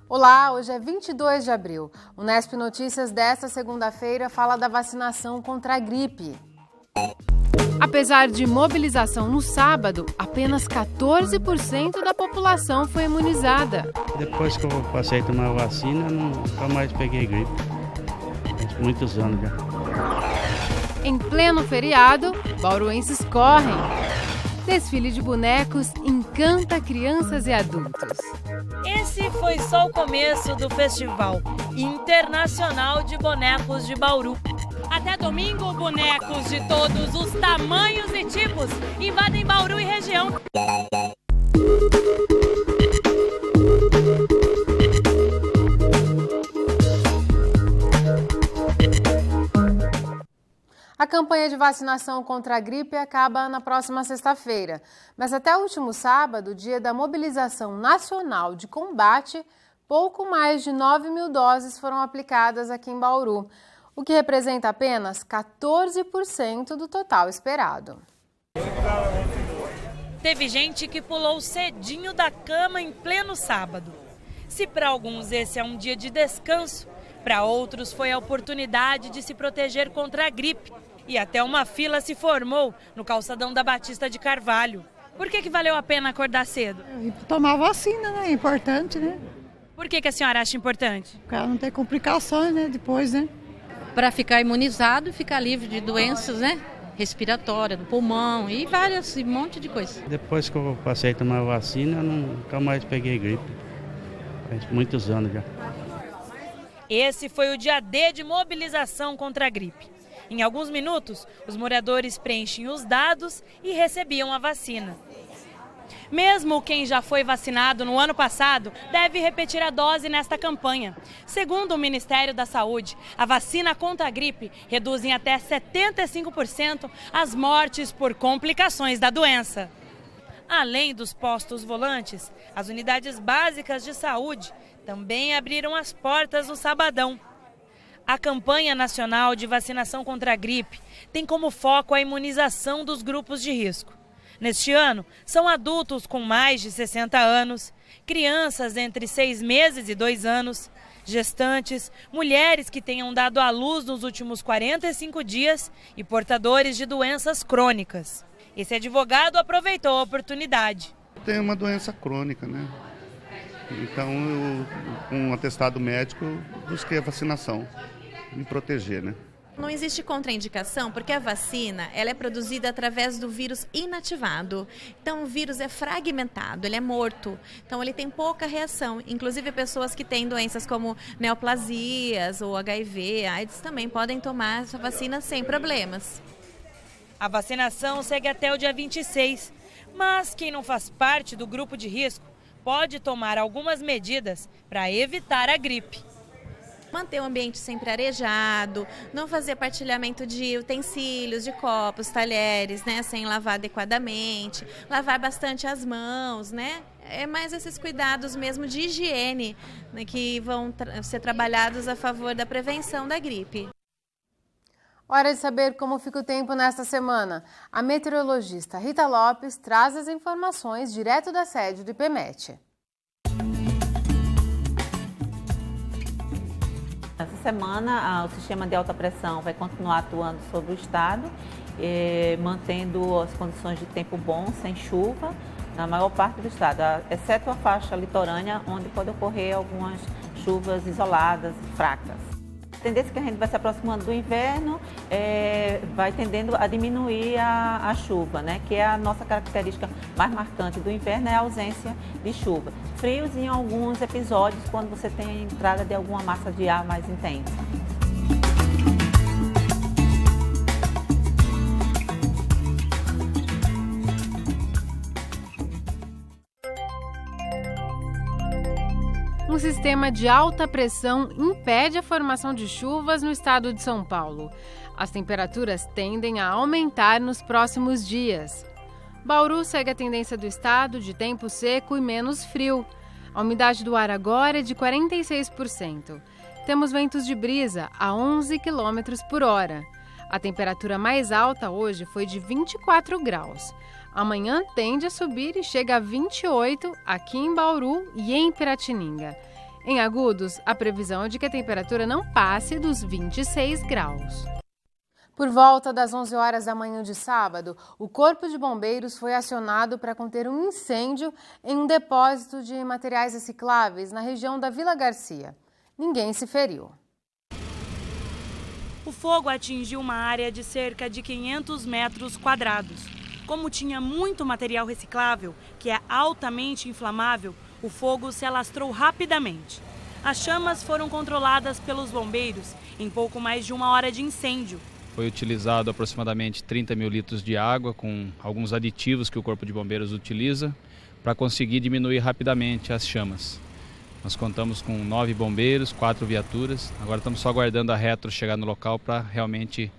Olá, hoje é 22 de abril. O Nesp Notícias desta segunda-feira fala da vacinação contra a gripe. Apesar de mobilização no sábado, apenas 14% da população foi imunizada. Depois que eu passei a tomar a vacina, nunca mais peguei gripe. Há muitos anos já. Em pleno feriado, bauruenses correm. Desfile de bonecos encanta crianças e adultos. Esse foi só o começo do Festival Internacional de Bonecos de Bauru. Até domingo, bonecos de todos os tamanhos e tipos invadem Bauru e região. A campanha de vacinação contra a gripe acaba na próxima sexta-feira, mas até o último sábado, dia da mobilização nacional de combate, pouco mais de 9 mil doses foram aplicadas aqui em Bauru, o que representa apenas 14% do total esperado. Teve gente que pulou cedinho da cama em pleno sábado. Se para alguns esse é um dia de descanso, para outros foi a oportunidade de se proteger contra a gripe. E até uma fila se formou no calçadão da Batista de Carvalho. Por que valeu a pena acordar cedo? Tomar vacina, né? É importante, né? Por que a senhora acha importante? O cara não tem complicações, né? Depois, né? Para ficar imunizado e ficar livre de doenças, né? Respiratórias, do pulmão e um monte de coisa. Depois que eu passei a tomar a vacina, nunca mais peguei gripe. Há muitos anos já. Esse foi o dia D de mobilização contra a gripe. Em alguns minutos, os moradores preenchem os dados e recebiam a vacina. Mesmo quem já foi vacinado no ano passado deve repetir a dose nesta campanha. Segundo o Ministério da Saúde, a vacina contra a gripe reduz em até 75% as mortes por complicações da doença. Além dos postos volantes, as unidades básicas de saúde também abriram as portas no sabadão. A campanha nacional de vacinação contra a gripe tem como foco a imunização dos grupos de risco. Neste ano, são adultos com mais de 60 anos, crianças entre 6 meses e 2 anos, gestantes, mulheres que tenham dado à luz nos últimos 45 dias e portadores de doenças crônicas. Esse advogado aproveitou a oportunidade. Tem uma doença crônica, né? Então, com um atestado médico, busquei a vacinação, me proteger, né? Não existe contraindicação porque a vacina ela é produzida através do vírus inativado. Então o vírus é fragmentado, ele é morto. Então ele tem pouca reação. Inclusive pessoas que têm doenças como neoplasias ou HIV, AIDS também podem tomar essa vacina sem problemas. A vacinação segue até o dia 26, mas quem não faz parte do grupo de risco pode tomar algumas medidas para evitar a gripe. Manter o ambiente sempre arejado, não fazer partilhamento de utensílios, de copos, talheres, né, sem lavar adequadamente, lavar bastante as mãos, né? É mais esses cuidados mesmo de higiene, né, que vão ser trabalhados a favor da prevenção da gripe. Hora de saber como fica o tempo nesta semana. A meteorologista Rita Lopes traz as informações direto da sede do IPMET. Essa semana, o sistema de alta pressão vai continuar atuando sobre o estado, mantendo as condições de tempo bom, sem chuva, na maior parte do estado, exceto a faixa litorânea, onde pode ocorrer algumas chuvas isoladas, fracas. A tendência é que a gente vai se aproximando do inverno, vai tendendo a diminuir a chuva, né? Que é a nossa característica mais marcante do inverno, é a ausência de chuva. Frios em alguns episódios, quando você tem a entrada de alguma massa de ar mais intensa. Um sistema de alta pressão impede a formação de chuvas no estado de São Paulo. As temperaturas tendem a aumentar nos próximos dias. Bauru segue a tendência do estado de tempo seco e menos frio. A umidade do ar agora é de 46%. Temos ventos de brisa a 11 km por hora. A temperatura mais alta hoje foi de 24 graus. Amanhã tende a subir e chega a 28 aqui em Bauru e em Piratininga. Em Agudos, a previsão é de que a temperatura não passe dos 26 graus. Por volta das 11 horas da manhã de sábado, o Corpo de Bombeiros foi acionado para conter um incêndio em um depósito de materiais recicláveis na região da Vila Garcia. Ninguém se feriu. O fogo atingiu uma área de cerca de 500 metros quadrados. Como tinha muito material reciclável, que é altamente inflamável, o fogo se alastrou rapidamente. As chamas foram controladas pelos bombeiros em pouco mais de 1 hora de incêndio. Foi utilizado aproximadamente 30 mil litros de água com alguns aditivos que o Corpo de Bombeiros utiliza para conseguir diminuir rapidamente as chamas. Nós contamos com 9 bombeiros, 4 viaturas. Agora estamos só aguardando a Retro chegar no local para realmente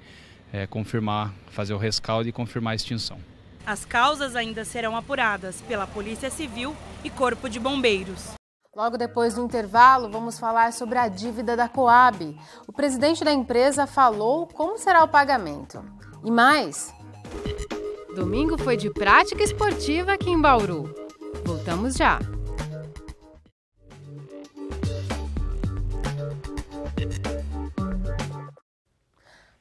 confirmar, fazer o rescaldo e confirmar a extinção. As causas ainda serão apuradas pela Polícia Civil e Corpo de Bombeiros. Logo depois do intervalo, vamos falar sobre a dívida da Coab. O presidente da empresa falou como será o pagamento. E mais, domingo foi de prática esportiva aqui em Bauru. Voltamos já.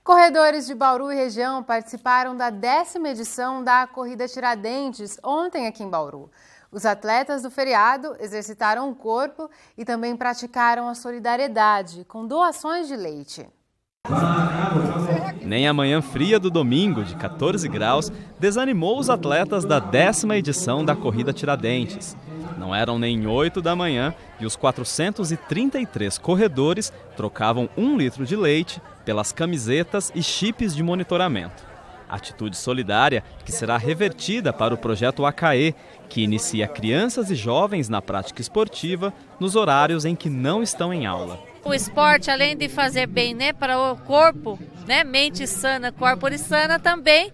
Corredores de Bauru e região participaram da 10ª edição da Corrida Tiradentes ontem aqui em Bauru. Os atletas do feriado exercitaram o corpo e também praticaram a solidariedade com doações de leite. Nem a manhã fria do domingo, de 14 graus, desanimou os atletas da 10ª edição da Corrida Tiradentes. Não eram nem 8 da manhã e os 433 corredores trocavam 1 litro de leite pelas camisetas e chips de monitoramento. Atitude solidária que será revertida para o projeto AKE, que inicia crianças e jovens na prática esportiva nos horários em que não estão em aula. O esporte, além de fazer bem, né, para o corpo, né, mente sana, corpo sana, também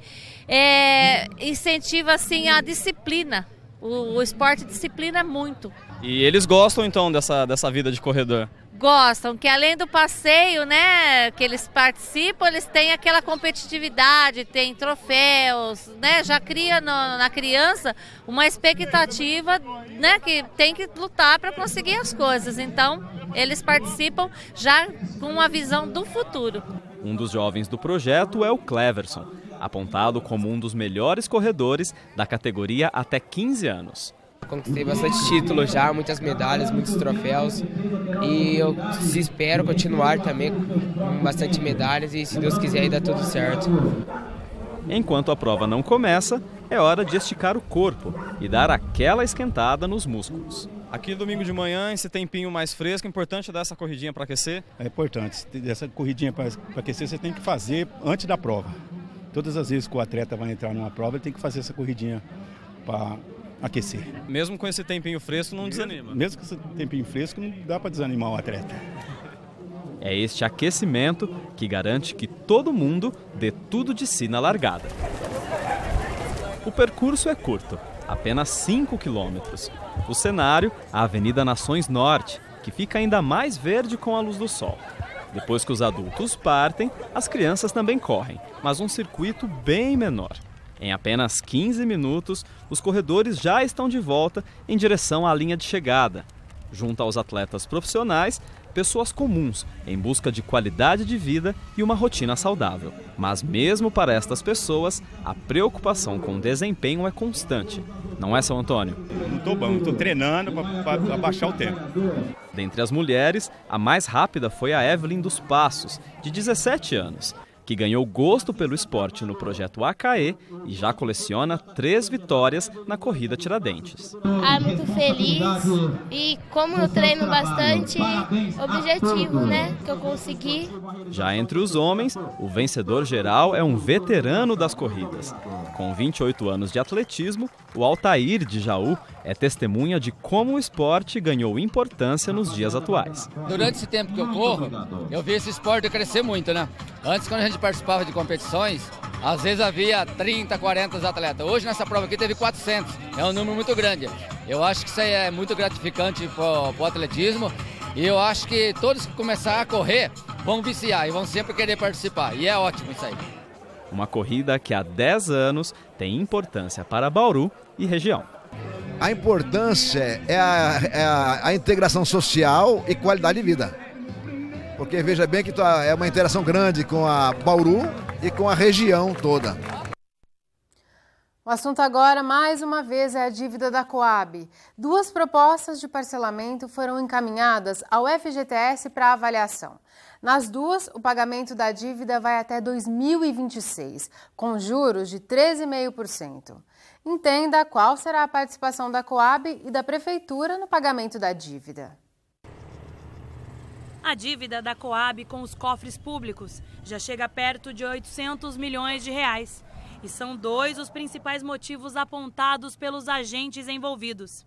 incentiva assim, a disciplina. O esporte disciplina muito. E eles gostam então dessa vida de corredor? Gostam, que além do passeio, né, que eles participam, eles têm aquela competitividade, tem troféus, né, já cria na criança uma expectativa, né, que tem que lutar para conseguir as coisas. Então, eles participam já com uma visão do futuro. Um dos jovens do projeto é o Cleverson, apontado como um dos melhores corredores da categoria até 15 anos. Conquistei bastante títulos já, muitas medalhas, muitos troféus e eu espero continuar também com bastante medalhas e se Deus quiser aí dá tudo certo. Enquanto a prova não começa, é hora de esticar o corpo e dar aquela esquentada nos músculos. Aqui domingo de manhã, esse tempinho mais fresco, é importante dar essa corridinha para aquecer? É importante, essa corridinha para aquecer você tem que fazer antes da prova. Todas as vezes que o atleta vai entrar numa prova, ele tem que fazer essa corridinha para aquecer. Mesmo com esse tempinho fresco, não desanima? Mesmo com esse tempinho fresco, não dá para desanimar o atleta. É este aquecimento que garante que todo mundo dê tudo de si na largada. O percurso é curto, apenas 5 quilômetros. O cenário, a Avenida Nações Norte, que fica ainda mais verde com a luz do sol. Depois que os adultos partem, as crianças também correm, mas um circuito bem menor. Em apenas 15 minutos, os corredores já estão de volta em direção à linha de chegada. Junto aos atletas profissionais, pessoas comuns em busca de qualidade de vida e uma rotina saudável. Mas mesmo para estas pessoas, a preocupação com o desempenho é constante. Não é, São Antônio? Não estou bom, estou treinando para baixar o tempo. Dentre as mulheres, a mais rápida foi a Evelyn dos Passos, de 17 anos. Que ganhou gosto pelo esporte no projeto AKE e já coleciona 3 vitórias na Corrida Tiradentes. Muito feliz e como eu treino bastante, objetivo, né, que eu consegui. Já entre os homens, o vencedor geral é um veterano das corridas. Com 28 anos de atletismo, o Altair de Jaú é testemunha de como o esporte ganhou importância nos dias atuais. Durante esse tempo que eu corro, eu vi esse esporte crescer muito, né? Antes, quando a gente participava de competições, às vezes havia 30, 40 atletas. Hoje, nessa prova aqui, teve 400. É um número muito grande. Eu acho que isso aí é muito gratificante para o atletismo. E eu acho que todos que começarem a correr vão viciar e vão sempre querer participar. E é ótimo isso aí. Uma corrida que há 10 anos tem importância para Bauru e região. a importância é a integração social e qualidade de vida. Porque veja bem que é uma interação grande com a Bauru e com a região toda. O assunto agora, mais uma vez, é a dívida da Coab. 2 propostas de parcelamento foram encaminhadas ao FGTS para avaliação. Nas 2, o pagamento da dívida vai até 2026, com juros de 13,5%. Entenda qual será a participação da Coab e da Prefeitura no pagamento da dívida. A dívida da Coab com os cofres públicos já chega perto de 800 milhões de reais. E são 2 os principais motivos apontados pelos agentes envolvidos.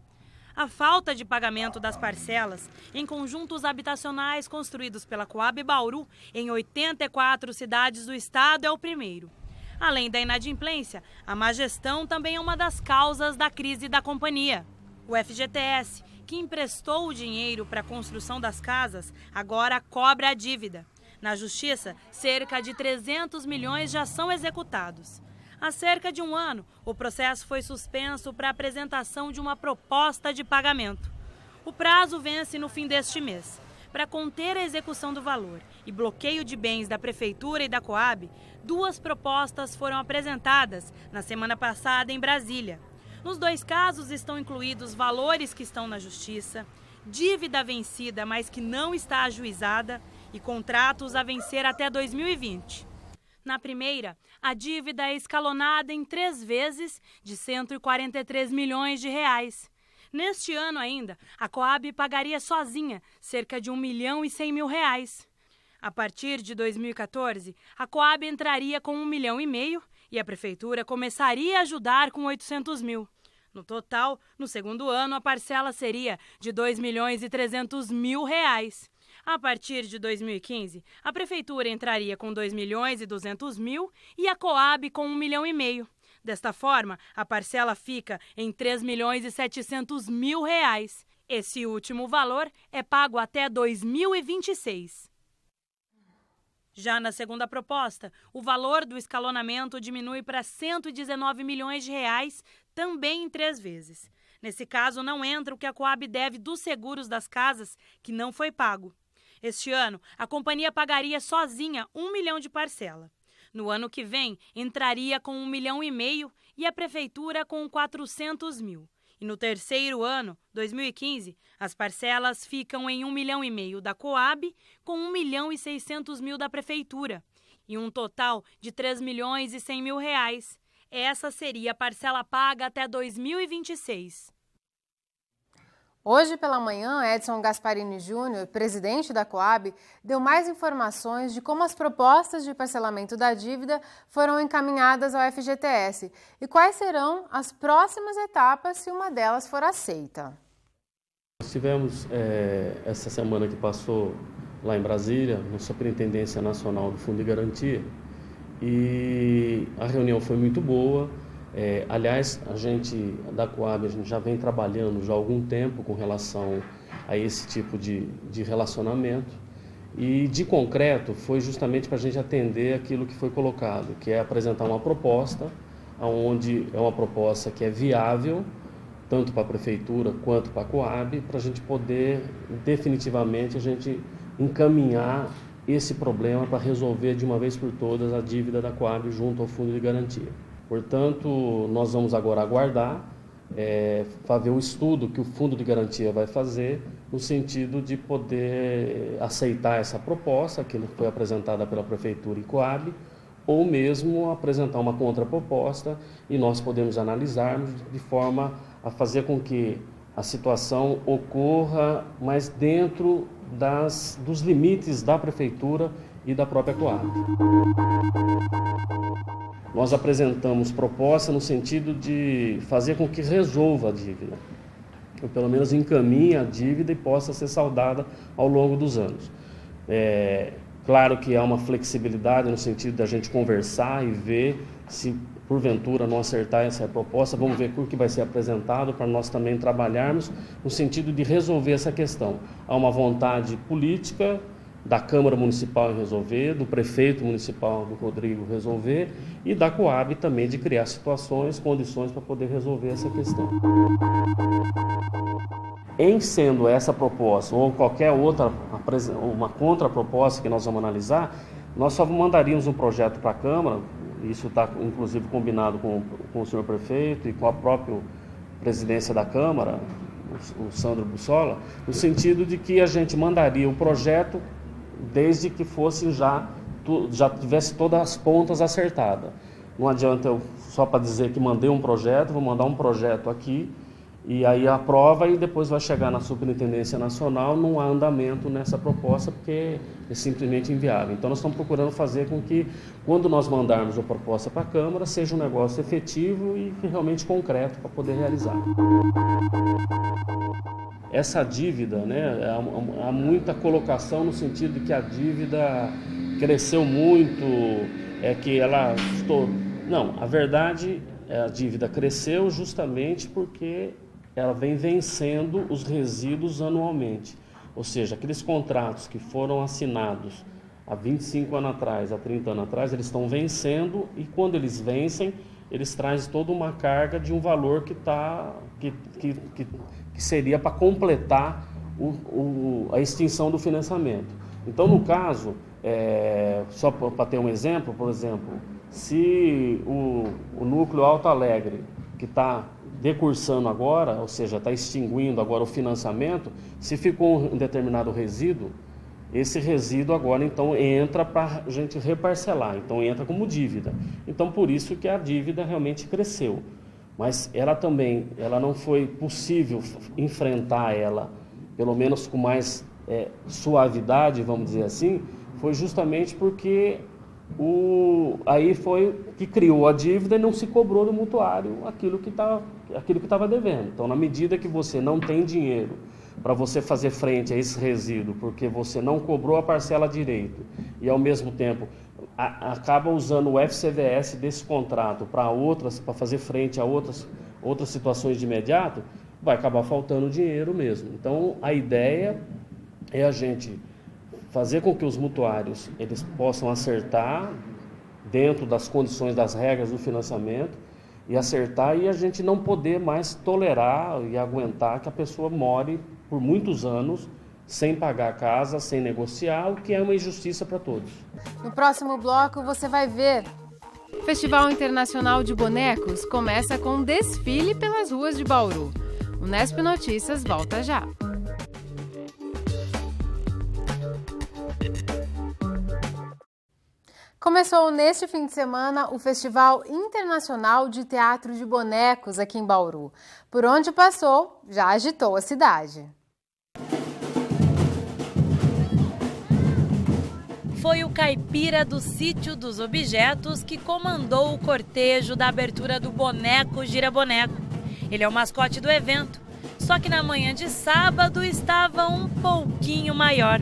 A falta de pagamento das parcelas em conjuntos habitacionais construídos pela Coab Bauru em 84 cidades do estado é o primeiro. Além da inadimplência, a má gestão também é uma das causas da crise da companhia. O FGTS, que emprestou o dinheiro para a construção das casas, agora cobra a dívida. Na Justiça, cerca de 300 milhões já são executados. Há cerca de um ano, o processo foi suspenso para a apresentação de uma proposta de pagamento. O prazo vence no fim deste mês. Para conter a execução do valor e bloqueio de bens da Prefeitura e da Coab, 2 propostas foram apresentadas na semana passada em Brasília. Nos 2 casos estão incluídos valores que estão na Justiça, dívida vencida, mas que não está ajuizada, e contratos a vencer até 2020. Na primeira, a dívida é escalonada em 3 vezes de 143 milhões de reais. Neste ano ainda, a Coab pagaria sozinha cerca de 1.100.000 reais. A partir de 2014, a Coab entraria com 1,5 milhão e a Prefeitura começaria a ajudar com 800 mil. No total, no segundo ano, a parcela seria de 2.300.000 reais. A partir de 2015, a Prefeitura entraria com 2.200.000 e a Coab com 1,5 milhão. Desta forma, a parcela fica em 3.700.000 reais. Esse último valor é pago até 2026. Já na segunda proposta, o valor do escalonamento diminui para 119 milhões de reais, também em 3 vezes. Nesse caso, não entra o que a Coab deve dos seguros das casas, que não foi pago. Este ano, a companhia pagaria sozinha 1 milhão de parcela. No ano que vem, entraria com 1,5 milhão e a Prefeitura com 400 mil. E no terceiro ano, 2015, as parcelas ficam em 1,5 milhão da Coab com 1.600.000 da Prefeitura. E um total de 3.100.000 reais. Essa seria a parcela paga até 2026. Hoje pela manhã, Edson Gasparini Júnior, presidente da Coab, deu mais informações de como as propostas de parcelamento da dívida foram encaminhadas ao FGTS e quais serão as próximas etapas se uma delas for aceita. Nós tivemos essa semana que passou lá em Brasília, na Superintendência Nacional do Fundo de Garantia, e a reunião foi muito boa. Aliás, a gente da Coab já vem trabalhando já há algum tempo com relação a esse tipo de relacionamento e de concreto foi justamente para a gente atender aquilo que foi colocado, que é apresentar uma proposta, onde é uma proposta que é viável, tanto para a Prefeitura quanto para a Coab, para a gente poder definitivamente encaminhar esse problema para resolver de uma vez por todas a dívida da Coab junto ao Fundo de Garantia. Portanto, nós vamos agora aguardar para ver o estudo que o Fundo de Garantia vai fazer no sentido de poder aceitar essa proposta que foi apresentada pela Prefeitura e Coab, ou mesmo apresentar uma contraproposta e nós podemos analisarmos de forma a fazer com que a situação ocorra mais dentro dos limites da Prefeitura e da própria Coab. Nós apresentamos proposta no sentido de fazer com que resolva a dívida, ou pelo menos encaminhe a dívida e possa ser saldada ao longo dos anos. Claro que há uma flexibilidade no sentido da gente conversar e ver se porventura não acertar essa proposta, vamos ver o que vai ser apresentado para nós também trabalharmos no sentido de resolver essa questão. Há uma vontade política da Câmara Municipal em resolver, do Prefeito Municipal, do Rodrigo, resolver, e da Coab também de criar situações, condições para poder resolver essa questão. Em sendo essa proposta ou qualquer outra, uma contraproposta que nós vamos analisar, nós só mandaríamos um projeto para a Câmara, isso está inclusive combinado com o senhor prefeito e com a própria presidência da Câmara, o Sandro Bussola, no sentido de que a gente mandaria o projeto desde que fosse já tivesse todas as pontas acertadas. Não adianta eu só para dizer que mandei um projeto, vou mandar um projeto aqui, e aí aprova e depois vai chegar na Superintendência Nacional, não há andamento nessa proposta porque é simplesmente inviável. Então nós estamos procurando fazer com que, quando nós mandarmos a proposta para a Câmara, seja um negócio efetivo e realmente concreto para poder realizar. Essa dívida, né, há muita colocação no sentido de que a dívida cresceu muito, que ela estou. Não, a verdade é a dívida cresceu justamente porque ela vem vencendo os resíduos anualmente. Ou seja, aqueles contratos que foram assinados há 25 anos atrás, há 30 anos atrás, eles estão vencendo e quando eles vencem, eles trazem toda uma carga de um valor que seria para completar a extinção do financiamento. Então, no caso, só para ter um exemplo, por exemplo, se o núcleo Alto Alegre, que está decursando agora, ou seja, está extinguindo agora o financiamento, se ficou um determinado resíduo, esse resíduo agora então entra para a gente reparcelar, então entra como dívida. Então por isso que a dívida realmente cresceu. Mas ela não foi possível enfrentar ela, pelo menos com mais suavidade, vamos dizer assim, foi justamente porque aí foi que criou a dívida e não se cobrou do mutuário aquilo que estava devendo. Então, na medida que você não tem dinheiro para você fazer frente a esse resíduo, porque você não cobrou a parcela direito e, ao mesmo tempo, acaba usando o FCVS desse contrato para fazer frente a outras situações de imediato, vai acabar faltando dinheiro mesmo. Então, a ideia é a gente fazer com que os mutuários eles possam acertar dentro das condições, das regras do financiamento e acertar e a gente não poder mais tolerar e aguentar que a pessoa more por muitos anos sem pagar a casa, sem negociar, o que é uma injustiça para todos. No próximo bloco você vai ver. O Festival Internacional de Bonecos começa com um desfile pelas ruas de Bauru. O Nesp Notícias volta já. Começou neste fim de semana o Festival Internacional de Teatro de Bonecos aqui em Bauru. Por onde passou, já agitou a cidade. Foi o caipira do Sítio dos Objetos que comandou o cortejo da abertura do Boneco Gira Boneco. Ele é o mascote do evento, só que na manhã de sábado estava um pouquinho maior.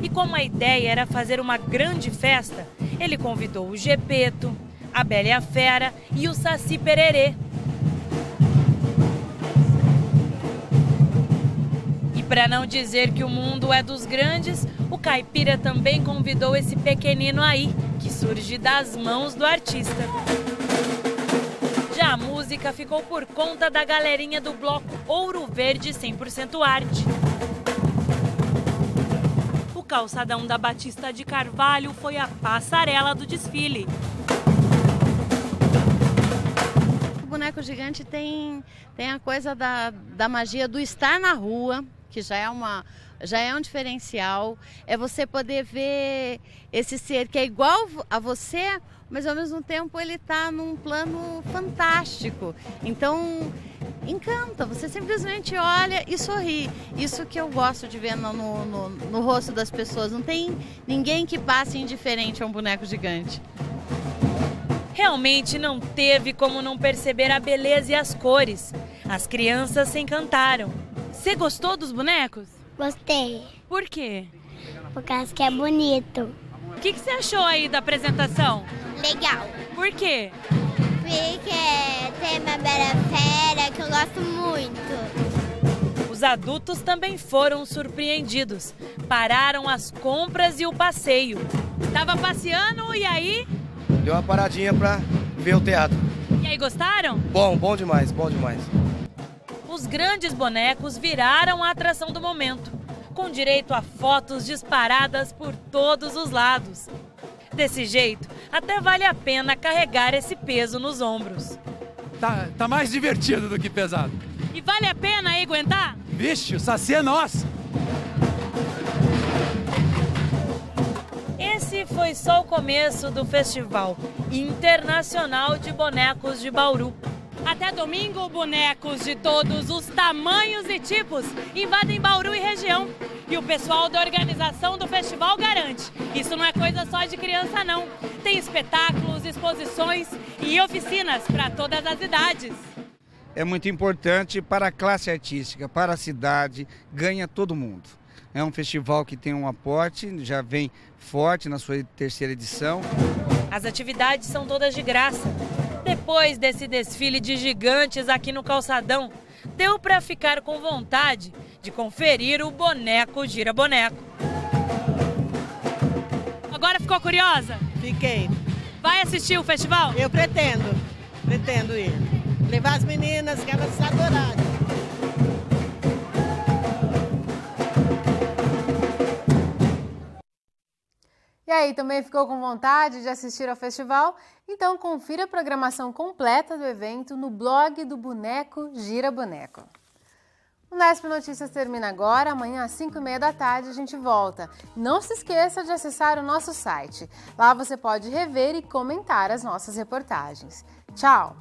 E como a ideia era fazer uma grande festa, ele convidou o Gepeto, a Bela e a Fera e o Saci Pererê. E para não dizer que o mundo é dos grandes, o caipira também convidou esse pequenino aí, que surge das mãos do artista. Já a música ficou por conta da galerinha do bloco Ouro Verde 100% Arte. O calçadão da Batista de Carvalho foi a passarela do desfile. O boneco gigante tem a coisa da magia do estar na rua, que já é um diferencial. É você poder ver esse ser que é igual a você, mas ao mesmo tempo ele está num plano fantástico. Então encanta, você simplesmente olha e sorri. Isso que eu gosto de ver no rosto das pessoas. Não tem ninguém que passe indiferente a um boneco gigante. Realmente não teve como não perceber a beleza e as cores. As crianças se encantaram. Você gostou dos bonecos? Gostei. Por quê? Por causa que é bonito. O que você achou aí da apresentação? Legal. Por quê? Porque tem uma Bela Fera que eu gosto muito. Os Os adultos também foram surpreendidos. Pararam as compras e o passeio. Tava passeando e aí? Deu uma paradinha pra ver o teatro. E aí, gostaram? Bom demais, bom demais. Os grandes bonecos viraram a atração do momento, com direito a fotos disparadas por todos os lados. Desse jeito, até vale a pena carregar esse peso nos ombros. Tá mais divertido do que pesado. E vale a pena aí aguentar? Vixe, o saci é nosso! Esse foi só o começo do Festival Internacional de Bonecos de Bauru. Até domingo, bonecos de todos os tamanhos e tipos invadem Bauru e região. E o pessoal da organização do festival garante, isso não é coisa só de criança não. Tem espetáculos, exposições e oficinas para todas as idades. É muito importante para a classe artística, para a cidade, ganha todo mundo. É um festival que tem um aporte, já vem forte na sua terceira edição. As atividades são todas de graça. Depois desse desfile de gigantes aqui no calçadão, deu para ficar com vontade de conferir o boneco gira boneco. Agora ficou curiosa? Fiquei. Vai assistir o festival? Eu pretendo ir. Levar as meninas, que elas adoraram. E aí, também ficou com vontade de assistir ao festival? Então confira a programação completa do evento no blog do Boneco Gira Boneco. O Nesp Notícias termina agora, amanhã às 5h30 da tarde a gente volta. Não se esqueça de acessar o nosso site. Lá você pode rever e comentar as nossas reportagens. Tchau!